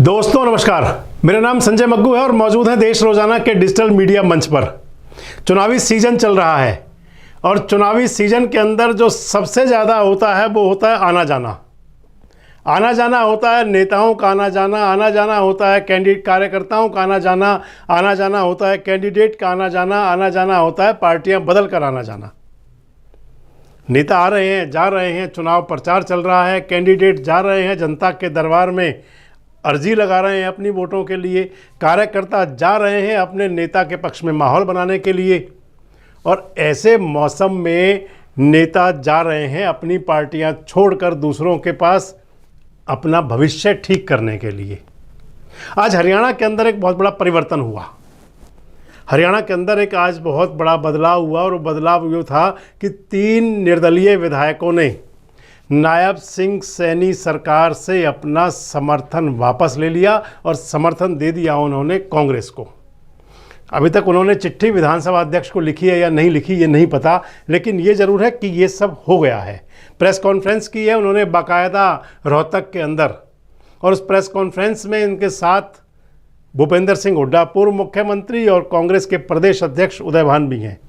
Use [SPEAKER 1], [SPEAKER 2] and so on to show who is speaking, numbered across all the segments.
[SPEAKER 1] दोस्तों नमस्कार, मेरा नाम संजय मग्गू है और मौजूद है देश रोजाना के डिजिटल मीडिया मंच पर। चुनावी सीजन चल रहा है और चुनावी सीजन के अंदर जो सबसे ज़्यादा होता है वो होता है आना जाना। आना जाना होता है नेताओं का आना जाना होता है कैंडिडेट कार्यकर्ताओं का आना जाना होता है कैंडिडेट का आना जाना होता है पार्टियां बदल कर आना जाना। नेता आ रहे हैं, जा रहे हैं, चुनाव प्रचार चल रहा है, कैंडिडेट जा रहे हैं, जनता के दरबार में अर्जी लगा रहे हैं अपनी वोटों के लिए, कार्यकर्ता जा रहे हैं अपने नेता के पक्ष में माहौल बनाने के लिए। और ऐसे मौसम में नेता जा रहे हैं अपनी पार्टियां छोड़कर दूसरों के पास अपना भविष्य ठीक करने के लिए। आज हरियाणा के अंदर एक बहुत बड़ा परिवर्तन हुआ। हरियाणा के अंदर एक आज बहुत बड़ा बदलाव हुआ और वो बदलाव ये था कि 3 निर्दलीय विधायकों ने नायब सिंह सैनी सरकार से अपना समर्थन वापस ले लिया और समर्थन दे दिया उन्होंने कांग्रेस को। अभी तक उन्होंने चिट्ठी विधानसभा अध्यक्ष को लिखी है या नहीं लिखी ये नहीं पता, लेकिन ये ज़रूर है कि ये सब हो गया है। प्रेस कॉन्फ्रेंस की है उन्होंने बाकायदा रोहतक के अंदर, और उस प्रेस कॉन्फ्रेंस में इनके साथ भूपेंद्र सिंह हुड्डा पूर्व मुख्यमंत्री और कांग्रेस के प्रदेश अध्यक्ष उदय भान भी हैं।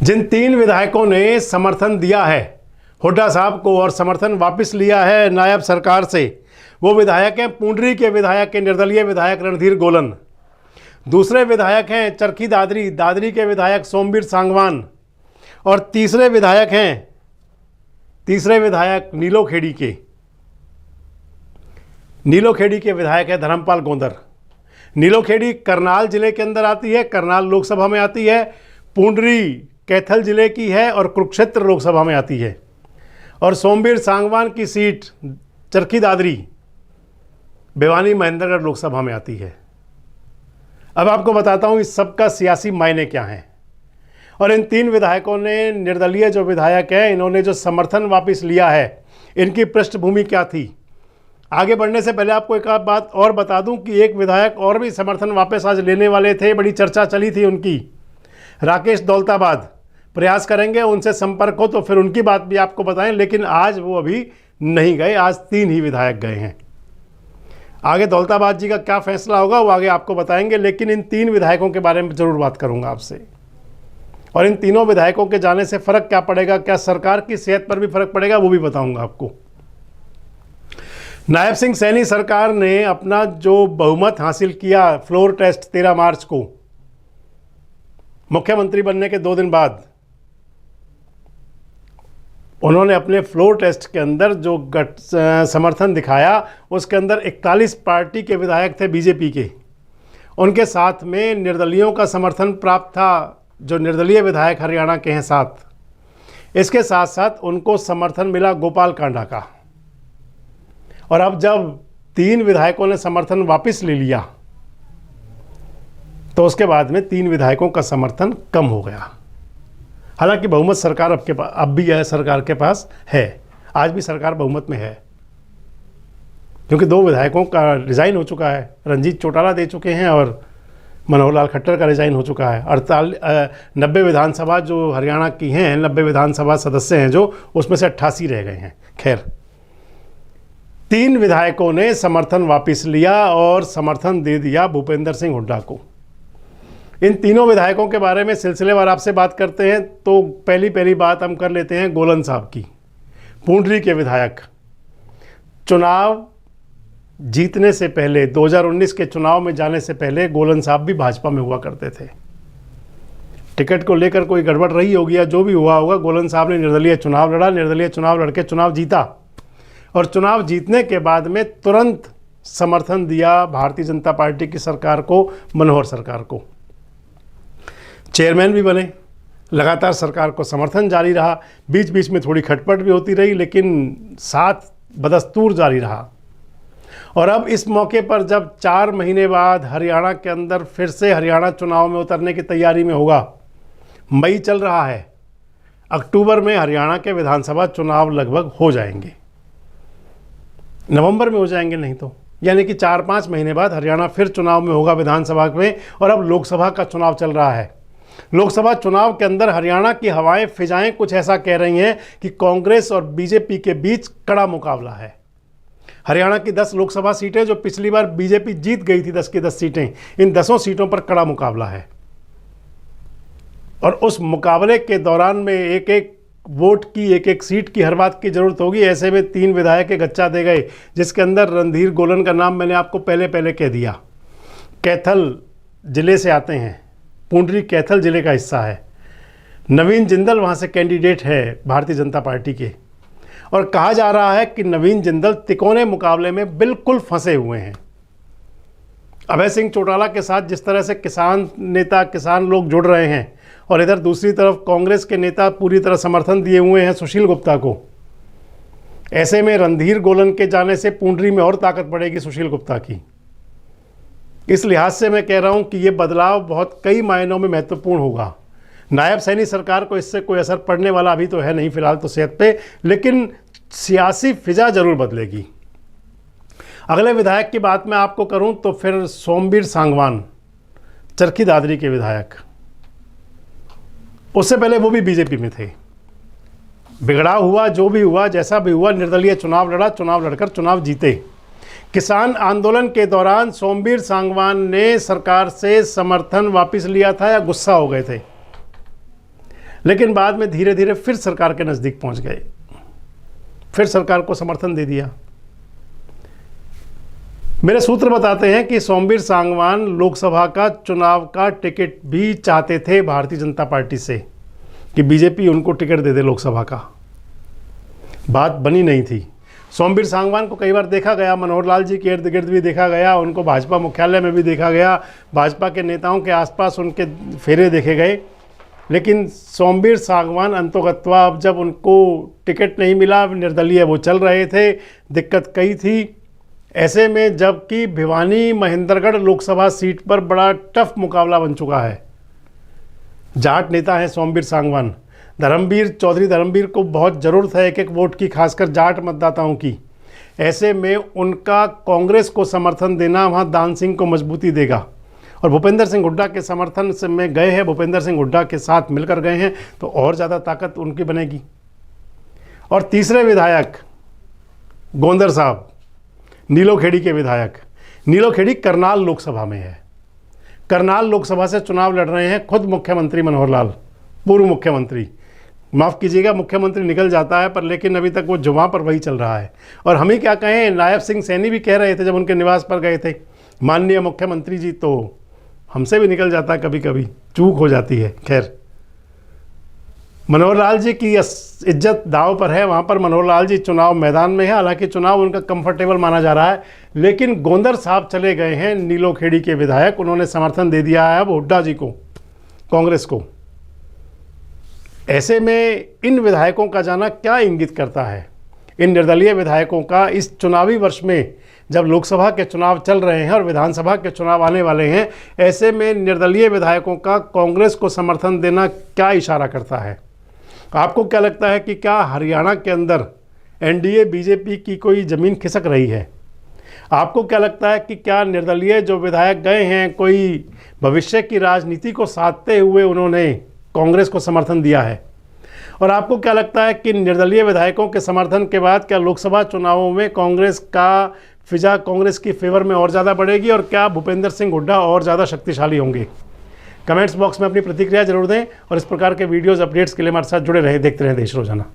[SPEAKER 1] जिन 3 विधायकों ने समर्थन दिया है हुड्डा साहब को और समर्थन वापस लिया है नायब सरकार से, वो विधायक हैं पुंडरी के विधायक के निर्दलीय विधायक रणधीर गोलन। दूसरे विधायक हैं चरखी दादरी के विधायक सोमवीर सांगवान। और तीसरे विधायक नीलोखेड़ी के विधायक है धर्मपाल गोंदर। नीलोखेड़ी करनाल जिले के अंदर आती है, करनाल लोकसभा में आती है। पुंडरी कैथल जिले की है और कुरुक्षेत्र लोकसभा में आती है। और सोमवीर सांगवान की सीट चरखी दादरी भिवानी महेंद्रगढ़ लोकसभा में आती है। अब आपको बताता हूँ इस सब का सियासी मायने क्या हैं। और इन 3 विधायकों ने, निर्दलीय जो विधायक हैं, इन्होंने जो समर्थन वापस लिया है, इनकी पृष्ठभूमि क्या थी। आगे बढ़ने से पहले आपको एक बात और बता दूं कि एक विधायक और भी समर्थन वापस आज लेने वाले थे, बड़ी चर्चा चली थी उनकी, राकेश दौलताबाद। प्रयास करेंगे उनसे संपर्क हो तो फिर उनकी बात भी आपको बताएं, लेकिन आज वो अभी नहीं गए, आज 3 ही विधायक गए हैं। आगे दौलताबाद जी का क्या फैसला होगा वो आगे आपको बताएंगे, लेकिन इन 3 विधायकों के बारे में ज़रूर बात करूंगा आपसे। और इन तीनों विधायकों के जाने से फ़र्क क्या पड़ेगा, क्या सरकार की सेहत पर भी फ़र्क पड़ेगा, वो भी बताऊँगा आपको। नायब सिंह सैनी सरकार ने अपना जो बहुमत हासिल किया फ्लोर टेस्ट 13 मार्च को, मुख्यमंत्री बनने के 2 दिन बाद, उन्होंने अपने फ्लोर टेस्ट के अंदर जो समर्थन दिखाया उसके अंदर 41 पार्टी के विधायक थे बीजेपी के, उनके साथ में निर्दलीयों का समर्थन प्राप्त था, जो निर्दलीय विधायक हरियाणा के हैं 7। इसके साथ साथ उनको समर्थन मिला गोपाल कांडा का। और अब जब 3 विधायकों ने समर्थन वापस ले लिया तो उसके बाद में 3 विधायकों का समर्थन कम हो गया। हालांकि बहुमत सरकार अब भी है, सरकार के पास है, आज भी सरकार बहुमत में है, क्योंकि 2 विधायकों का रिज़ाइन हो चुका है। रंजीत चौटाला दे चुके हैं और मनोहर लाल खट्टर का रिज़ाइन हो चुका है। 90 विधानसभा जो हरियाणा की हैं, 90 विधानसभा सदस्य हैं जो, उसमें से 88 रह गए हैं। खैर, 3 विधायकों ने समर्थन वापस लिया और समर्थन दे दिया भूपेंद्र सिंह हुड्डा को। इन तीनों विधायकों के बारे में सिलसिलेवार आपसे बात करते हैं तो पहली बात हम कर लेते हैं गोलन साहब की। पुंडरी के विधायक, चुनाव जीतने से पहले, 2019 के चुनाव में जाने से पहले गोलन साहब भी भाजपा में हुआ करते थे। टिकट को लेकर कोई गड़बड़ रही होगी या जो भी हुआ होगा, गोलन साहब ने निर्दलीय चुनाव लड़ा, निर्दलीय चुनाव लड़के चुनाव जीता और चुनाव जीतने के बाद में तुरंत समर्थन दिया भारतीय जनता पार्टी की सरकार को, मनोहर सरकार को। चेयरमैन भी बने, लगातार सरकार को समर्थन जारी रहा। बीच बीच में थोड़ी खटपट भी होती रही, लेकिन साथ बदस्तूर जारी रहा। और अब इस मौके पर जब 4 महीने बाद हरियाणा के अंदर फिर से हरियाणा चुनाव में उतरने की तैयारी में होगा, मई चल रहा है, अक्टूबर में हरियाणा के विधानसभा चुनाव लगभग हो जाएंगे, नवंबर में हो जाएंगे नहीं तो, यानी कि 4-5 महीने बाद हरियाणा फिर चुनाव में होगा विधानसभा में। और अब लोकसभा का चुनाव चल रहा है। लोकसभा चुनाव के अंदर हरियाणा की हवाएं फिजाएं कुछ ऐसा कह रही हैं कि कांग्रेस और बीजेपी के बीच कड़ा मुकाबला है। हरियाणा की 10 लोकसभा सीटें जो पिछली बार बीजेपी जीत गई थी, 10 की 10 सीटें, इन 10 सीटों पर कड़ा मुकाबला है। और उस मुकाबले के दौरान में एक एक वोट की, एक एक सीट की हर बात की ज़रूरत होगी। ऐसे में 3 विधायक के गच्चा दे गए, जिसके अंदर रणधीर गोलन का नाम मैंने आपको पहले कह दिया। कैथल ज़िले से आते हैं, पुंडरी कैथल ज़िले का हिस्सा है। नवीन जिंदल वहाँ से कैंडिडेट है भारतीय जनता पार्टी के, और कहा जा रहा है कि नवीन जिंदल तिकोने मुकाबले में बिल्कुल फंसे हुए हैं। अभय सिंह चौटाला के साथ जिस तरह से किसान नेता, किसान लोग जुड़ रहे हैं, और इधर दूसरी तरफ कांग्रेस के नेता पूरी तरह समर्थन दिए हुए हैं सुशील गुप्ता को, ऐसे में रणधीर गोलन के जाने से पुंडरी में और ताकत बढ़ेगी सुशील गुप्ता की। इस लिहाज से मैं कह रहा हूं कि ये बदलाव बहुत कई मायनों में महत्वपूर्ण होगा। नायब सैनी सरकार को इससे कोई असर पड़ने वाला अभी तो है नहीं फिलहाल तो सेहत पे, लेकिन सियासी फिजा जरूर बदलेगी। अगले विधायक की बात मैं आपको करूं तो फिर सोमवीर सांगवान, चरखी दादरी के विधायक। उससे पहले वो भी बीजेपी में थे। बिगड़ाव हुआ, जो भी हुआ, जैसा भी हुआ, निर्दलीय चुनाव लड़ा, चुनाव लड़कर चुनाव जीते। किसान आंदोलन के दौरान सोमवीर सांगवान ने सरकार से समर्थन वापस लिया था या गुस्सा हो गए थे, लेकिन बाद में धीरे धीरे फिर सरकार के नज़दीक पहुंच गए, फिर सरकार को समर्थन दे दिया। मेरे सूत्र बताते हैं कि सोमवीर सांगवान लोकसभा का चुनाव का टिकट भी चाहते थे भारतीय जनता पार्टी से, कि बीजेपी उनको टिकट दे दे लोकसभा का। बात बनी नहीं थी। सोमवीर सांगवान को कई बार देखा गया, मनोहर लाल जी के इर्द गिर्द भी देखा गया, उनको भाजपा मुख्यालय में भी देखा गया, भाजपा के नेताओं के आसपास उनके फेरे देखे गए, लेकिन सोमवीर सांगवान अंतोगत्वा अब जब उनको टिकट नहीं मिला, निर्दलीय वो चल रहे थे, दिक्कत कई थी। ऐसे में जबकि भिवानी महेंद्रगढ़ लोकसभा सीट पर बड़ा टफ मुकाबला बन चुका है, जाट नेता हैं सोमवीर सांगवान, चौधरी धर्मवीर को बहुत ज़रूरत है एक एक वोट की, खासकर जाट मतदाताओं की। ऐसे में उनका कांग्रेस को समर्थन देना वहाँ दान सिंह को मजबूती देगा, और भूपेंद्र सिंह हुड्डा के समर्थन से में गए हैं, भूपेंद्र सिंह हुड्डा के साथ मिलकर गए हैं, तो और ज़्यादा ताकत उनकी बनेगी। और तीसरे विधायक गोंदर साहब, नीलोखेड़ी के विधायक। नीलोखेड़ी करनाल लोकसभा में है, करनाल लोकसभा से चुनाव लड़ रहे हैं खुद मुख्यमंत्री मनोहर लाल, पूर्व मुख्यमंत्री। माफ़ कीजिएगा, मुख्यमंत्री निकल जाता है पर लेकिन अभी तक वो जुबां पर वही चल रहा है। और हम ही क्या कहें, नायब सिंह सैनी भी कह रहे थे जब उनके निवास पर गए थे, माननीय मुख्यमंत्री जी, तो हमसे भी निकल जाता है कभी कभी, चूक हो जाती है। खैर, मनोहर लाल जी की इज्जत दांव पर है, वहाँ पर मनोहर लाल जी चुनाव मैदान में है, हालांकि चुनाव उनका कंफर्टेबल माना जा रहा है, लेकिन गोंदर साहब चले गए हैं नीलोखेड़ी के विधायक, उन्होंने समर्थन दे दिया है अब हुड्डा जी को, कांग्रेस को। ऐसे में इन विधायकों का जाना क्या इंगित करता है, इन निर्दलीय विधायकों का इस चुनावी वर्ष में जब लोकसभा के चुनाव चल रहे हैं और विधानसभा के चुनाव आने वाले हैं, ऐसे में निर्दलीय विधायकों का कांग्रेस को समर्थन देना क्या इशारा करता है? आपको क्या लगता है कि क्या हरियाणा के अंदर एनडीए बीजेपी की कोई ज़मीन खिसक रही है? आपको क्या लगता है कि क्या निर्दलीय जो विधायक गए हैं, कोई भविष्य की राजनीति को साधते हुए उन्होंने कांग्रेस को समर्थन दिया है? और आपको क्या लगता है कि निर्दलीय विधायकों के समर्थन के बाद क्या लोकसभा चुनावों में कांग्रेस का फिजा कांग्रेस की फेवर में और ज़्यादा बढ़ेगी, और क्या भूपेंद्र सिंह हुड्डा और ज़्यादा शक्तिशाली होंगे? कमेंट्स बॉक्स में अपनी प्रतिक्रिया जरूर दें, और इस प्रकार के वीडियोज़ अपडेट्स के लिए हमारे साथ जुड़े रहें, देखते रहें देश रोजाना।